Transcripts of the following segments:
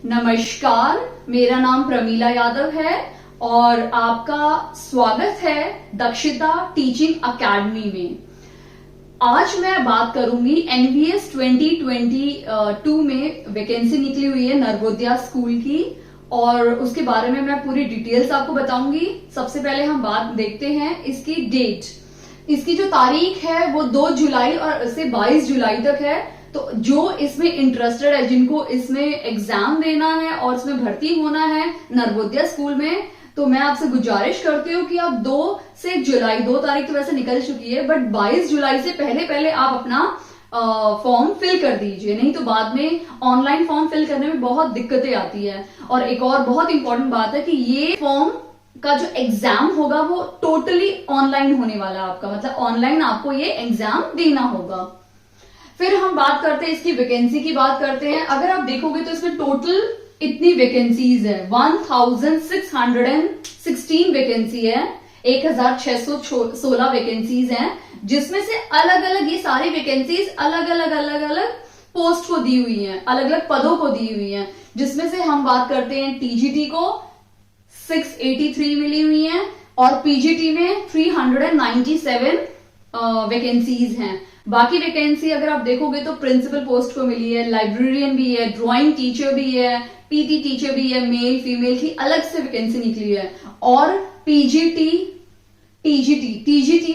नमस्कार, मेरा नाम प्रमीला यादव है और आपका स्वागत है दक्षिता टीचिंग अकेडमी में। आज मैं बात करूंगी एनवीएस 2022 में वैकेंसी निकली हुई है नर्वोदया स्कूल की और उसके बारे में मैं पूरी डिटेल्स आपको बताऊंगी। सबसे पहले हम बात देखते हैं इसकी डेट। इसकी जो तारीख है वो 2 जुलाई और से 22 जुलाई तक है। तो जो इसमें इंटरेस्टेड है, जिनको इसमें एग्जाम देना है और इसमें भर्ती होना है नर्वोदया स्कूल में, तो मैं आपसे गुजारिश करती हूँ कि आप 2 तारीख तो वैसे निकल चुकी है, बट 22 जुलाई से पहले आप अपना फॉर्म फिल कर दीजिए, नहीं तो बाद में ऑनलाइन फॉर्म फिल करने में बहुत दिक्कतें आती है। और एक और बहुत इंपॉर्टेंट बात है कि ये फॉर्म का जो एग्जाम होगा वो टोटली ऑनलाइन होने वाला है आपका, मतलब ऑनलाइन आपको ये एग्जाम देना होगा। फिर हम बात करते हैं इसकी वैकेंसी की बात करते हैं। अगर आप देखोगे तो इसमें टोटल इतनी वैकेंसीज है, 1616 वैकेंसी है, 1616 वैकेंसीज हैं, जिसमें से अलग अलग ये सारी वैकेंसीज अलग अलग पोस्ट को दी हुई हैं, अलग अलग पदों को दी हुई हैं। जिसमें से हम बात करते हैं टीजीटी को 683 मिली हुई हैं और पीजीटी में 397 वैकेंसीज हैं। बाकी वैकेंसी अगर आप देखोगे तो प्रिंसिपल पोस्ट को मिली है, लाइब्रेरियन भी है, ड्राइंग टीचर भी है, पीटी टीचर भी है, मेल फीमेल की अलग से वैकेंसी निकली है। और टीजीटी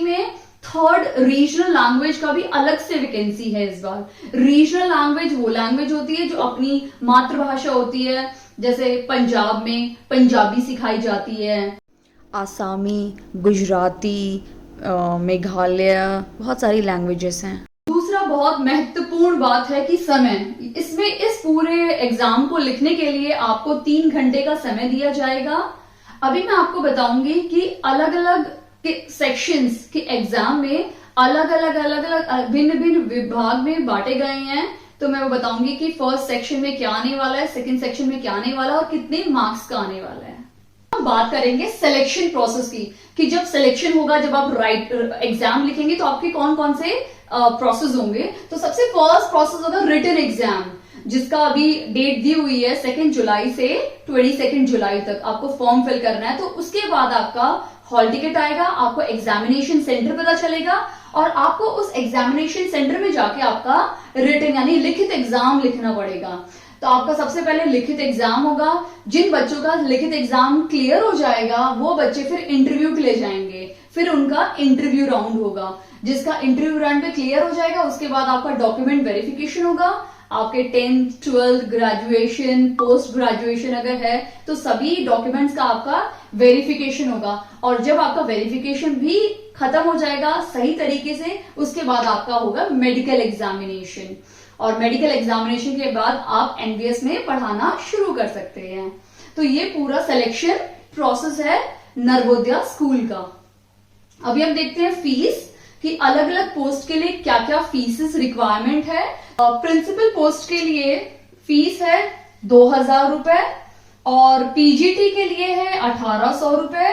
में 3rd रीजनल लैंग्वेज का भी अलग से वैकेंसी है इस बार। रीजनल लैंग्वेज वो लैंग्वेज होती है जो अपनी मातृभाषा होती है, जैसे पंजाब में पंजाबी सिखाई जाती है, आसामी, गुजराती, मेघालय, बहुत सारी लैंग्वेजेस हैं। दूसरा बहुत महत्वपूर्ण बात है कि समय। इसमें इस पूरे एग्जाम को लिखने के लिए आपको 3 घंटे का समय दिया जाएगा। अभी मैं आपको बताऊंगी कि अलग अलग के सेक्शंस के एग्जाम में अलग अलग भिन्न विभाग में बांटे गए हैं। तो मैं वो बताऊंगी कि फर्स्ट सेक्शन में क्या आने वाला है, सेकंड सेक्शन में क्या आने वाला है और कितने मार्क्स का आने वाला है। हम बात करेंगे सिलेक्शन प्रोसेस की, कि जब सिलेक्शन होगा, जब आप एग्जाम लिखेंगे तो आपके कौन कौन से प्रोसेस होंगे। तो सबसे फर्स्ट प्रोसेस होगा रिटन एग्जाम, जिसका अभी डेट दी हुई है 2 जुलाई से 22 जुलाई तक आपको फॉर्म फिल करना है। तो उसके बाद आपका हॉल टिकट आएगा, आपको एग्जामिनेशन सेंटर पता चलेगा और आपको उस एग्जामिनेशन सेंटर में जाके आपका रिटन यानी लिखित एग्जाम लिखना पड़ेगा। तो आपका सबसे पहले लिखित एग्जाम होगा। जिन बच्चों का लिखित एग्जाम क्लियर हो जाएगा वो बच्चे फिर इंटरव्यू के लिए जाएंगे, फिर उनका इंटरव्यू राउंड होगा। जिसका इंटरव्यू राउंड पे क्लियर हो जाएगा उसके बाद आपका डॉक्यूमेंट वेरिफिकेशन होगा। आपके 10th 12th graduation, post graduation अगर है तो सभी डॉक्यूमेंट्स का आपका वेरिफिकेशन होगा। और जब आपका वेरिफिकेशन भी खत्म हो जाएगा सही तरीके से, उसके बाद आपका होगा मेडिकल एग्जामिनेशन। और मेडिकल एग्जामिनेशन के बाद आप एनवीएस में पढ़ाना शुरू कर सकते हैं। तो ये पूरा सिलेक्शन प्रोसेस है नर्वोदया स्कूल का। अभी हम देखते हैं फीस, कि अलग अलग पोस्ट के लिए क्या क्या फीसेस रिक्वायरमेंट है। प्रिंसिपल पोस्ट के लिए फीस है 2000 रुपए और पीजीटी के लिए है 1800 रुपए,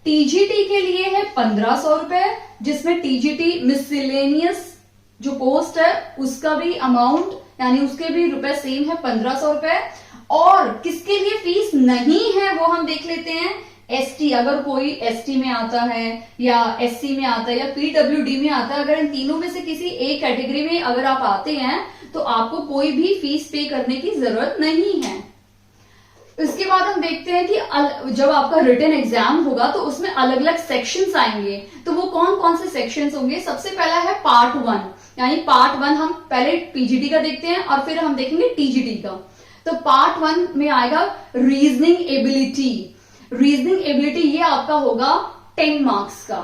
टीजीटी के लिए है 1500 रुपए, जिसमें टीजीटी मिसलेनियस जो पोस्ट है उसका भी अमाउंट यानी उसके भी रुपए सेम है 1500 रुपए। और किसके लिए फीस नहीं है वो हम देख लेते हैं। एसटी, अगर कोई एसटी में आता है या एससी में आता है या पीडब्ल्यूडी में आता है, अगर इन तीनों में से किसी एक कैटेगरी में अगर आप आते हैं तो आपको कोई भी फीस पे करने की जरूरत नहीं है। इसके बाद हम देखते हैं कि जब आपका रिटन एग्जाम होगा तो उसमें अलग अलग सेक्शंस आएंगे। तो वो कौन कौन से सेक्शंस होंगे। सबसे पहला है पार्ट 1, यानी पार्ट 1 हम पहले पीजीटी का देखते हैं और फिर हम देखेंगे टीजीटी का। तो पार्ट 1 में आएगा रीजनिंग एबिलिटी। रीजनिंग एबिलिटी ये आपका होगा 10 मार्क्स का।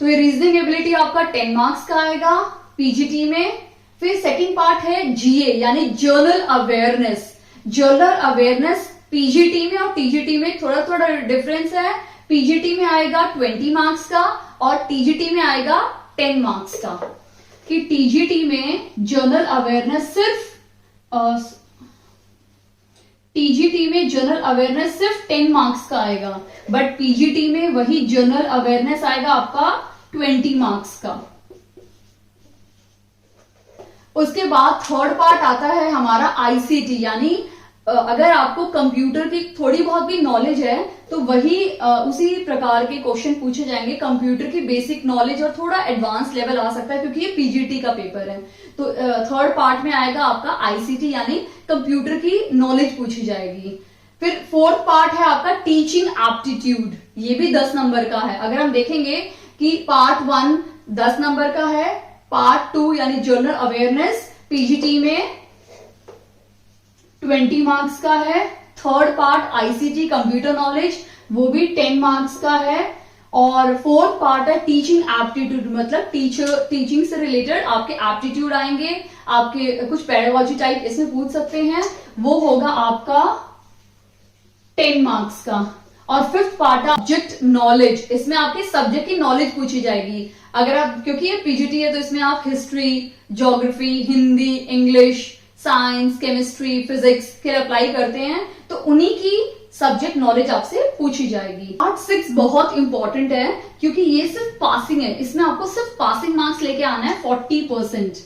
तो ये रीजनिंग एबिलिटी आपका 10 मार्क्स का आएगा पीजीटी में। फिर सेकंड पार्ट है जीए यानी journal awareness. Journal awareness PGT में और टीजीटी में थोड़ा थोड़ा डिफरेंस है। पीजीटी में आएगा 20 मार्क्स का और टीजीटी में आएगा 10 मार्क्स का। कि टीजीटी में जर्नल अवेयरनेस सिर्फ 10 मार्क्स का आएगा, बट पीजीटी में वही जर्नल अवेयरनेस आएगा आपका 20 मार्क्स का। उसके बाद थर्ड पार्ट आता है हमारा आईसीटी, यानी अगर आपको कंप्यूटर की थोड़ी बहुत भी नॉलेज है तो वही उसी प्रकार के क्वेश्चन पूछे जाएंगे। कंप्यूटर की बेसिक नॉलेज और थोड़ा एडवांस लेवल आ सकता है क्योंकि ये पीजीटी का पेपर है। तो थर्ड पार्ट में आएगा आपका आईसीटी, यानी कंप्यूटर की नॉलेज पूछी जाएगी। फिर फोर्थ पार्ट है आपका टीचिंग एप्टीट्यूड, ये भी 10 नंबर का है। अगर हम देखेंगे कि पार्ट 1 10 नंबर का है, पार्ट 2 यानी जनरल अवेयरनेस पीजीटी में 20 मार्क्स का है। Third part ICT computer knowledge, वो भी 10 मार्क्स का है। और फोर्थ पार्ट है टीचिंग एप्टीट्यूड, मतलब टीचिंग से रिलेटेड आपके एप्टीट्यूड आएंगे, आपके कुछ पेडागोजी टाइप इसमें पूछ सकते हैं, वो होगा आपका 10 मार्क्स का। और फिफ्थ पार्ट है सब्जेक्ट नॉलेज, इसमें आपके सब्जेक्ट की नॉलेज पूछी जाएगी। अगर आप, क्योंकि ये पीजीटी है तो इसमें आप history, geography, Hindi, English, science, chemistry, physics के अप्लाई करते हैं तो उन्हीं की सब्जेक्ट नॉलेज आपसे पूछी जाएगी। पार्ट 6 बहुत इंपॉर्टेंट है क्योंकि ये सिर्फ पासिंग है, इसमें आपको सिर्फ पासिंग मार्क्स लेके आना है 40%,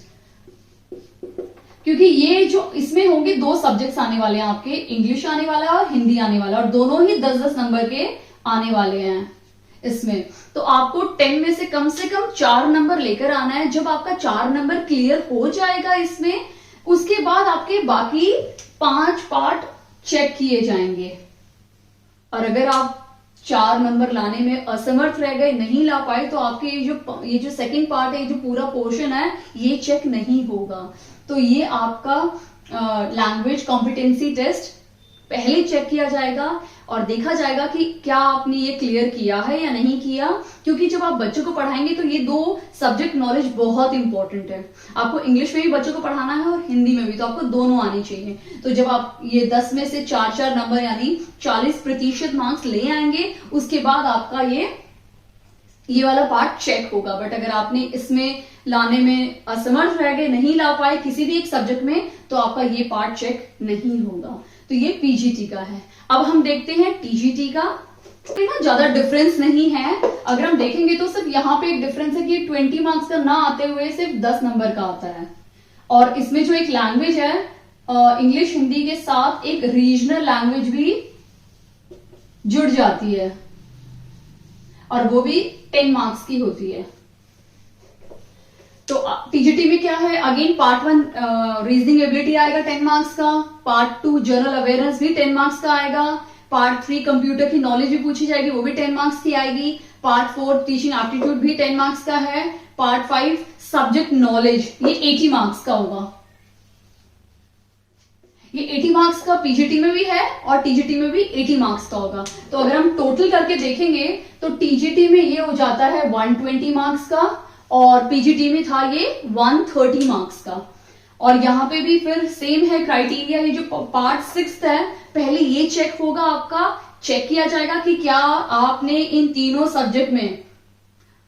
क्योंकि ये जो इसमें होंगे 2 सब्जेक्ट्स आने वाले हैं आपके, इंग्लिश आने वाला है और हिंदी आने वाला है, और दोनों ही 10-10 नंबर के आने वाले हैं इसमें। तो आपको 10 में से कम 4 नंबर लेकर आना है। जब आपका 4 नंबर क्लियर हो जाएगा इसमें, उसके बाद आपके बाकी 5 पार्ट चेक किए जाएंगे। और अगर आप 4 नंबर लाने में असमर्थ रह गए, नहीं ला पाए, तो आपके ये जो सेकंड पार्ट है, ये जो पूरा पोर्शन है, ये चेक नहीं होगा। तो ये आपका लैंग्वेज कॉम्पिटेंसी टेस्ट पहले चेक किया जाएगा और देखा जाएगा कि क्या आपने ये क्लियर किया है या नहीं किया, क्योंकि जब आप बच्चों को पढ़ाएंगे तो ये 2 सब्जेक्ट नॉलेज बहुत इंपॉर्टेंट है। आपको इंग्लिश में भी बच्चों को पढ़ाना है और हिंदी में भी, तो आपको दोनों आनी चाहिए। तो जब आप ये 10 में से 4 नंबर यानी 40% मार्क्स ले आएंगे, उसके बाद आपका ये वाला पार्ट चेक होगा। बट अगर आपने इसमें लाने में असमर्थ रह गए, नहीं ला पाए किसी भी एक सब्जेक्ट में, तो आपका ये पार्ट चेक नहीं होगा। तो ये पीजीटी का है। अब हम देखते हैं टीजीटी का। ना ज्यादा डिफरेंस नहीं है, अगर हम देखेंगे तो सिर्फ यहाँ पे एक डिफरेंस है कि 20 मार्क्स का ना आते हुए सिर्फ 10 नंबर का आता है। और इसमें जो एक लैंग्वेज है, इंग्लिश हिंदी के साथ एक रीजनल लैंग्वेज भी जुड़ जाती है, और वो भी 10 मार्क्स की होती है। तो टीजीटी में क्या है, अगेन पार्ट 1 रीजनिंग एबिलिटी आएगा 10 मार्क्स का, पार्ट 2 जनरल अवेयरनेस भी 10 मार्क्स का आएगा, पार्ट 3 कंप्यूटर की नॉलेज भी पूछी जाएगी, वो भी 10 मार्क्स की आएगी, पार्ट 4 टीचिंग एप्टीट्यूड भी 10 मार्क्स का है, पार्ट 5 सब्जेक्ट नॉलेज ये 80 मार्क्स का होगा। ये 80 मार्क्स का पीजीटी में भी है और टीजीटी में भी 80 मार्क्स का होगा। तो अगर हम टोटल करके देखेंगे तो टीजीटी में ये हो जाता है 120 मार्क्स का, और पीजीटी में था ये 130 मार्क्स का। और यहाँ पे भी फिर सेम है क्राइटेरिया। ये जो पार्ट 6 है, पहले ये चेक होगा, आपका चेक किया जाएगा कि क्या आपने इन तीनों सब्जेक्ट में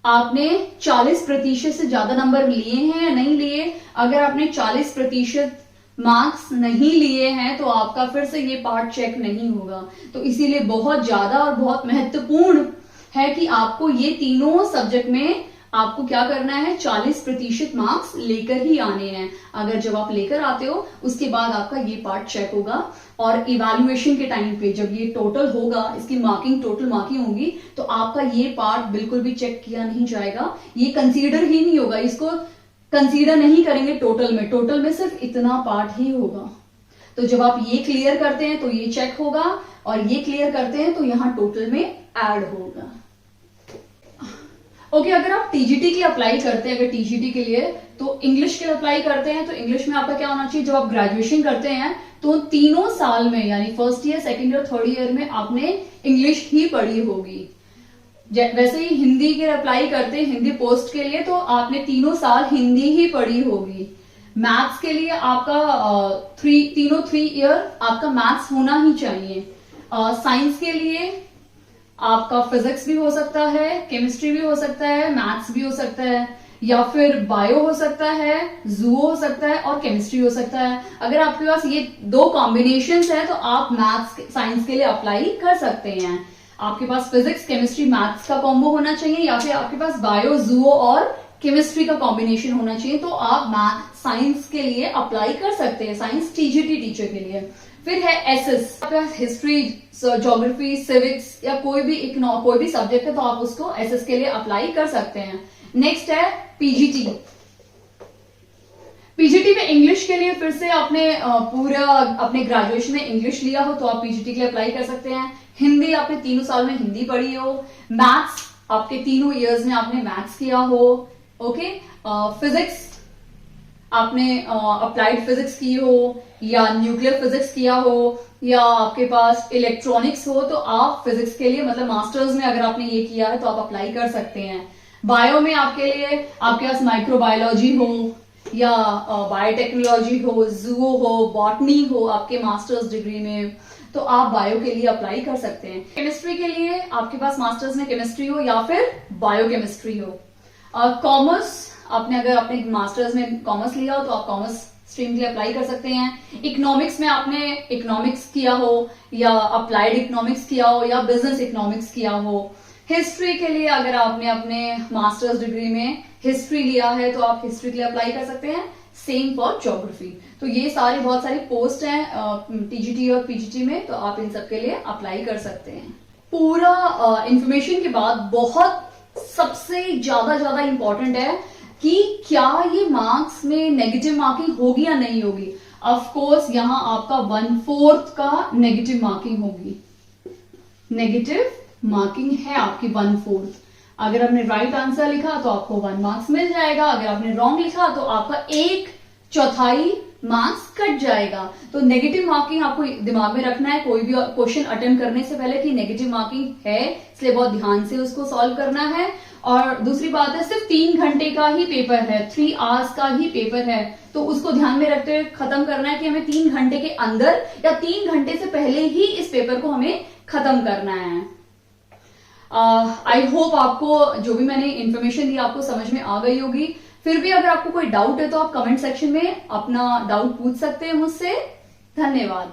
आपने 40% से ज्यादा नंबर लिए हैं या नहीं लिए। अगर आपने 40% मार्क्स नहीं लिए हैं तो आपका फिर से ये पार्ट चेक नहीं होगा। तो इसीलिए बहुत ज्यादा और बहुत महत्वपूर्ण है कि आपको ये तीनों सब्जेक्ट में आपको क्या करना है, 40% मार्क्स लेकर ही आने हैं। अगर जब आप लेकर आते हो उसके बाद आपका ये पार्ट चेक होगा, और इवैल्यूएशन के टाइम पे जब ये टोटल होगा, इसकी मार्किंग टोटल मार्किंग होगी, तो आपका ये पार्ट बिल्कुल भी चेक किया नहीं जाएगा, ये कंसीडर ही नहीं होगा, इसको कंसीडर नहीं करेंगे टोटल में सिर्फ इतना पार्ट ही होगा। तो जब आप ये क्लियर करते हैं तो ये चेक होगा, और ये क्लियर करते हैं तो यहां टोटल में ऐड होगा। ओके, अगर आप टीजीटी के अप्लाई करते हैं, अगर टीजीटी के लिए तो इंग्लिश के अप्लाई करते हैं, तो इंग्लिश में आपका क्या होना चाहिए, जब आप ग्रेजुएशन करते हैं तो तीनों साल में यानी first year, second year, third year में आपने इंग्लिश ही पढ़ी होगी। वैसे ही हिंदी के अप्लाई करते हैं, हिंदी पोस्ट के लिए, तो आपने तीनों साल हिंदी ही पढ़ी होगी। मैथ्स के लिए आपका 3 ईयर आपका मैथ्स होना ही चाहिए। साइंस के लिए आपका फिजिक्स भी हो सकता है, केमिस्ट्री भी हो सकता है, मैथ्स भी हो सकता है, या फिर बायो हो सकता है, जूओ हो सकता है, और केमिस्ट्री हो सकता है। अगर आपके पास ये 2 कॉम्बिनेशंस है तो आप मैथ्स साइंस के लिए अप्लाई कर सकते हैं। आपके पास फिजिक्स, केमिस्ट्री, मैथ्स का कॉम्बो होना चाहिए, या फिर आपके पास बायो, जूओ और केमिस्ट्री का कॉम्बिनेशन होना चाहिए, तो आप मैथ साइंस के लिए अप्लाई कर सकते हैं, साइंस टीजीटी टीचर के लिए। फिर है एसएस, हिस्ट्री, ज्योग्राफी, सिविक्स या कोई भी सब्जेक्ट है तो आप उसको एसएस के लिए अप्लाई कर सकते हैं। नेक्स्ट है पीजीटी। पीजीटी में इंग्लिश के लिए फिर से आपने पूरा अपने ग्रेजुएशन में इंग्लिश लिया हो तो आप पीजीटी के लिए अप्लाई कर सकते हैं। हिंदी आपने 3 साल में हिंदी पढ़ी हो, मैथ्स आपके 3 इयर्स में आपने मैथ्स किया हो, ओके। फिजिक्स आपने अप्लाइड फिजिक्स की हो या न्यूक्लियर फिजिक्स किया हो या आपके पास इलेक्ट्रॉनिक्स हो तो आप फिजिक्स के लिए मतलब मास्टर्स में अगर आपने ये किया है तो आप अप्लाई कर सकते हैं। बायो में आपके लिए आपके पास माइक्रोबायोलॉजी हो या बायोटेक्नोलॉजी हो, जूओ हो, बॉटनी हो आपके मास्टर्स डिग्री में तो आप बायो के लिए अप्लाई कर सकते हैं। केमिस्ट्री के लिए आपके पास मास्टर्स में केमिस्ट्री हो या फिर बायोकेमिस्ट्री हो। कॉमर्स आपने अगर अपने मास्टर्स में कॉमर्स लिया हो तो आप कॉमर्स स्ट्रीम के लिए अप्लाई कर सकते हैं। इकोनॉमिक्स में आपने इकोनॉमिक्स किया हो या अप्लाइड इकोनॉमिक्स किया हो या बिजनेस इकोनॉमिक्स किया हो। हिस्ट्री के लिए अगर आपने अपने मास्टर्स डिग्री में हिस्ट्री लिया है तो आप हिस्ट्री के लिए अप्लाई कर सकते हैं। Same for geography. तो ये बहुत सारी पोस्ट हैं टीजीटी और पीजीटी में, तो आप इन सब के लिए अप्लाई कर सकते हैं। पूरा इंफॉर्मेशन के बाद बहुत सबसे ज्यादा इंपॉर्टेंट है कि क्या ये मार्क्स में नेगेटिव मार्किंग होगी या नहीं होगी। ऑफ कोर्स यहाँ आपका 1/4 का नेगेटिव मार्किंग होगी। नेगेटिव मार्किंग है आपकी 1/4। अगर आपने राइट आंसर लिखा तो आपको 1 मार्क्स मिल जाएगा, अगर आपने रॉन्ग लिखा तो आपका 1/4 मार्क्स कट जाएगा। तो नेगेटिव मार्किंग आपको दिमाग में रखना है कोई भी क्वेश्चन अटेम्प्ट करने से पहले कि नेगेटिव मार्किंग है, इसलिए बहुत ध्यान से उसको सॉल्व करना है। और दूसरी बात है सिर्फ 3 घंटे का ही पेपर है, 3 आवर्स का ही पेपर है, तो उसको ध्यान में रखते हुए खत्म करना है कि हमें 3 घंटे के अंदर या 3 घंटे से पहले ही इस पेपर को हमें खत्म करना है। आई होप आपको जो भी मैंने इन्फॉर्मेशन दी आपको समझ में आ गई होगी। फिर भी अगर आपको कोई डाउट है तो आप कमेंट सेक्शन में अपना डाउट पूछ सकते हैं मुझसे। धन्यवाद।